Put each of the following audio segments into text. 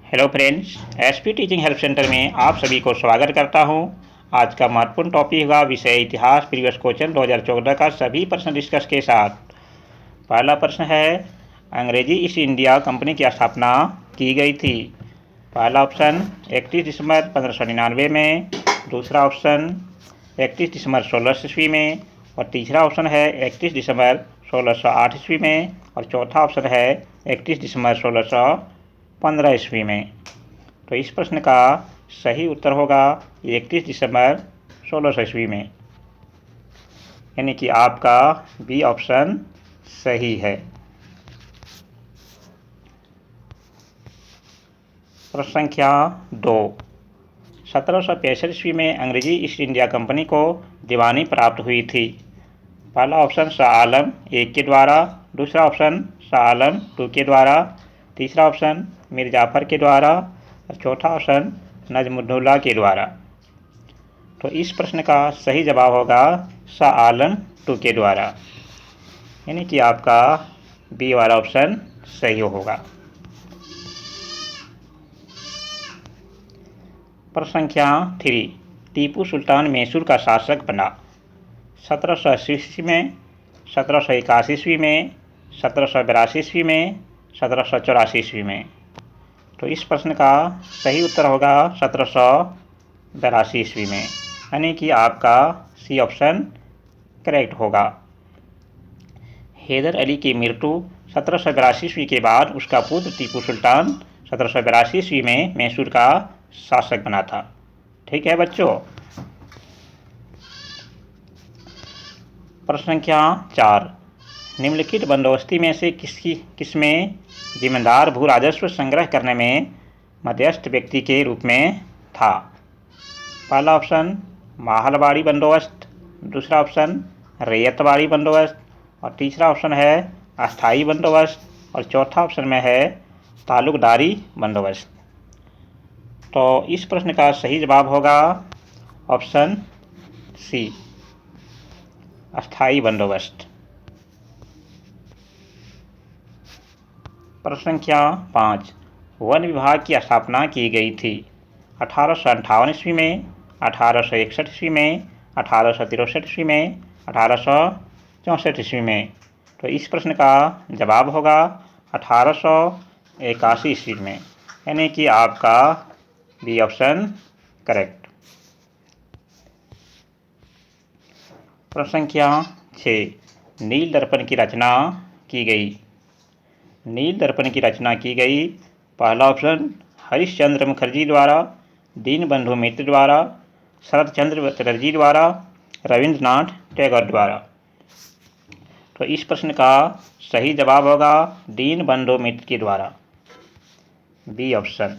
Hello friends, SP teaching help centre में आप सभी को स्वागत करता हूं। आज का महत्वपूर्ण टॉपिक होगा विषय इतिहास प्रीवियस क्वेश्चन 2014 का सभी प्रश्न डिस्कस के साथ। पहला प्रश्न है, अंग्रेजी ईस्ट इंडिया कंपनी की स्थापना की गई थी। पहला ऑप्शन 31 दिसंबर 1599 में, दूसरा ऑप्शन 31 दिसंबर 1600 ईस्वी में और तीसरा ऑप्शन है 31 दिसंबर 1608 ईस्वी में और चौथा ऑप्शन है 31 दिसंबर 1615 ईस्वी में। तो इस प्रश्न का सही उत्तर होगा 31 दिसंबर 1600 ईस्वी में, यानी कि आपका बी ऑप्शन सही है। प्रश्न संख्या 2, 1765 ईस्वी में अंग्रेजी ईस्ट इंडिया कंपनी को दीवानी प्राप्त हुई थी। पहला ऑप्शन शाह आलम एक के द्वारा, दूसरा ऑप्शन शाह आलम 2 के द्वारा, तीसरा ऑप्शन मीर जाफर के द्वारा और चौथा ऑप्शन नजमुद्दौला के द्वारा। तो इस प्रश्न का सही जवाब होगा शाह आलम 2 के द्वारा, यानी कि आपका बी वाला ऑप्शन सही होगा। प्रश्न संख्या 3, टीपू सुल्तान मैसूर का शासक बना। 1780 ईस्वी में, 1781 ईस्वी में, 1782 ईस्वी में, 1784 ईस्वी में। तो इस प्रश्न का सही उत्तर होगा 1782 ईस्वी में, यानी कि आपका सी ऑप्शन करेक्ट होगा। हैदर अली की मृत्यु 1782 ईस्वी के बाद उसका पुत्र टीपू सुल्तान 1782 ईस्वी में मैसूर का शासक बना था। ठीक है बच्चों। प्रश्न संख्या 4, निम्नलिखित बंदोबस्ती में से किसमें जिम्मेदार भू राजस्व संग्रह करने में मध्यस्थ व्यक्ति के रूप में था। पहला ऑप्शन माहलवाड़ी बंदोबस्त, दूसरा ऑप्शन रैयतवाड़ी बंदोबस्त और तीसरा ऑप्शन है अस्थाई बंदोबस्त और चौथा ऑप्शन में है तालुकदारी बंदोबस्त। तो इस प्रश्न का सही जवाब होगा ऑप्शन सी, अस्थाई बंदोबस्त। प्रश्न संख्या 5, वन विभाग की स्थापना की गई थी। 1858 ईस्वी में, 1861 ईस्वी में, 1863 ईस्वी में, 1864 ईस्वी में। तो इस प्रश्न का जवाब होगा 1881 ईस्वी में, यानी कि आपका बी ऑप्शन करेक्ट। प्रश्न संख्या 6, नील दर्पण की रचना की गई। नील दर्पण की रचना की गई। पहला ऑप्शन हरिश्चंद्र मुखर्जी द्वारा, दीनबंधु मित्र द्वारा, शरद चंद्र चटर्जी द्वारा, रविंद्रनाथ टैगोर द्वारा। तो इस प्रश्न का सही जवाब होगा दीनबंधु मित्र के द्वारा, बी ऑप्शन।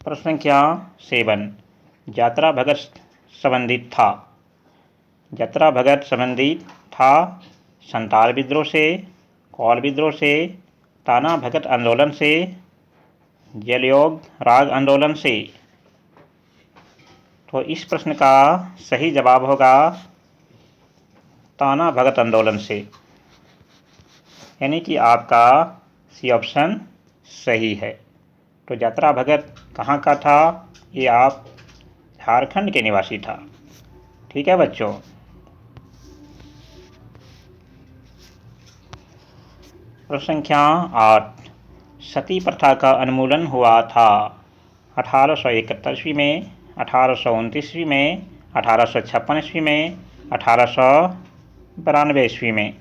प्रश्न संख्या 7, यात्रा भगत संबंधित था। यात्रा भगत संबंधित था संताल विद्रोह से, कौल विद्रोह से, ताना भगत आंदोलन से, जलयोग राग आंदोलन से। तो इस प्रश्न का सही जवाब होगा ताना भगत आंदोलन से, यानी कि आपका सी ऑप्शन सही है। तो यात्रा भगत कहाँ का था? ये आप झारखंड के निवासी था। ठीक है बच्चों। प्रश्न संख्या 8, सती प्रथा का उन्मूलन हुआ था। 1871 ईस्वी में, 1829 ईस्वी में, 1856 ईस्वी में, 1892 ईस्वी में।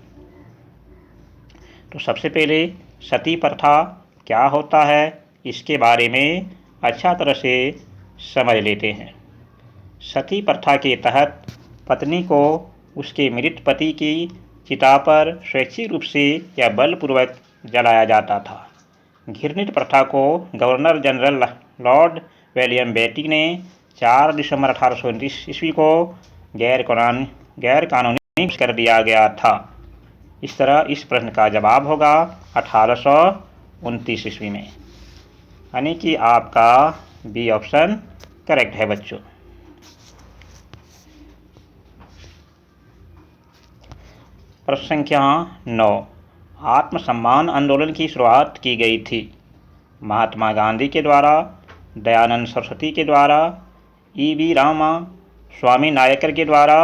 तो सबसे पहले सती प्रथा क्या होता है इसके बारे में अच्छा तरह से समझ लेते हैं। सती प्रथा के तहत पत्नी को उसके मृत पति की चिता पर स्वैच्छिक रूप से या बलपूर्वक जलाया जाता था। घृणित प्रथा को गवर्नर जनरल लॉर्ड विलियम बेटी ने 4 दिसंबर 1829 ईस्वी को गैर कानूनी कर दिया गया था। इस तरह इस प्रश्न का जवाब होगा 1829 ईस्वी में, यानी कि आपका बी ऑप्शन करेक्ट है बच्चों। प्रश्न संख्या 9, आत्मसम्मान आंदोलन की शुरुआत की गई थी? महात्मा गांधी के द्वारा, दयानंद सरस्वती के द्वारा, E.V. रामा स्वामी नायकर के द्वारा,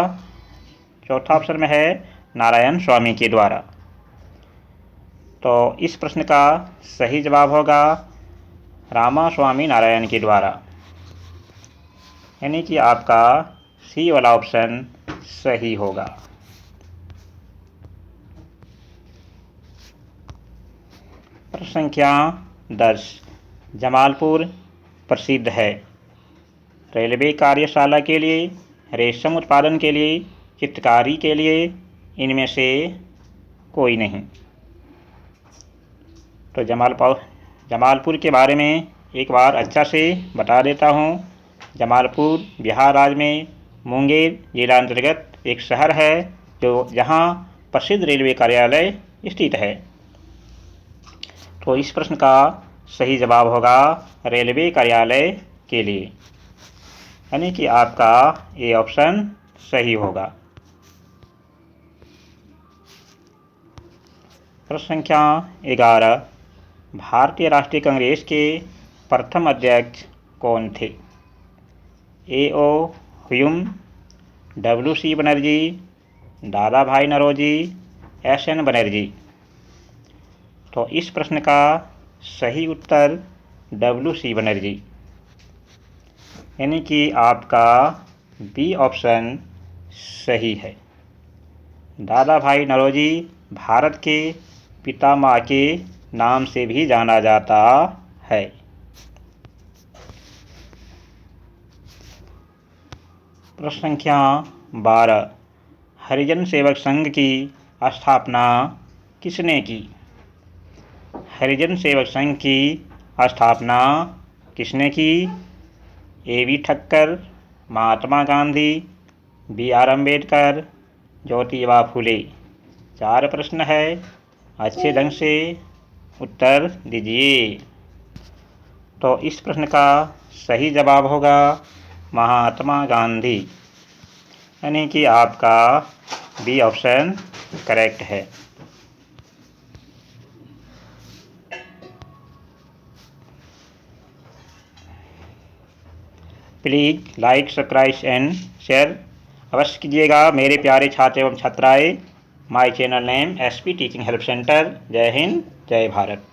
चौथा ऑप्शन में है नारायण स्वामी के द्वारा। तो इस प्रश्न का सही जवाब होगा रामा स्वामी नारायण के द्वारा, यानी कि आपका सी वाला ऑप्शन सही होगा। प्रश्न संख्या 10, जमालपुर प्रसिद्ध है? रेलवे कार्यशाला के लिए, रेशम उत्पादन के लिए, चित्रकारी के लिए, इनमें से कोई नहीं। तो जमालपुर के बारे में एक बार अच्छा से बता देता हूँ। जमालपुर बिहार राज्य में मुंगेर जिला अंतर्गत एक शहर है जहाँ प्रसिद्ध रेलवे कार्यालय स्थित है। तो इस प्रश्न का सही जवाब होगा रेलवे कार्यालय के लिए, यानी कि आपका ये ऑप्शन सही होगा। प्रश्न संख्या 11, भारतीय राष्ट्रीय कांग्रेस के प्रथम अध्यक्ष कौन थे? A.O. Hume, W.C. बनर्जी, दादा भाई नौरोजी, S.N. बनर्जी। तो इस प्रश्न का सही उत्तर W.C. बनर्जी, यानी कि आपका बी ऑप्शन सही है। दादा भाई नौरोजी भारत के पितामह के नाम से भी जाना जाता है। प्रश्न संख्या 12, हरिजन सेवक संघ की स्थापना किसने की? हरिजन सेवक संघ की स्थापना किसने की? A.V. ठक्कर, महात्मा गांधी, B.R. अम्बेडकर, ज्योतिबा फुले। 4 प्रश्न है, अच्छे ढंग से उत्तर दीजिए। तो इस प्रश्न का सही जवाब होगा महात्मा गांधी, यानी कि आपका बी ऑप्शन करेक्ट है। Please like, subscribe and share अवश्य कीजिएगा मेरे प्यारे छात्र एवं छात्राएं। My channel name SP teaching help centre. जय हिंद, जय भारत।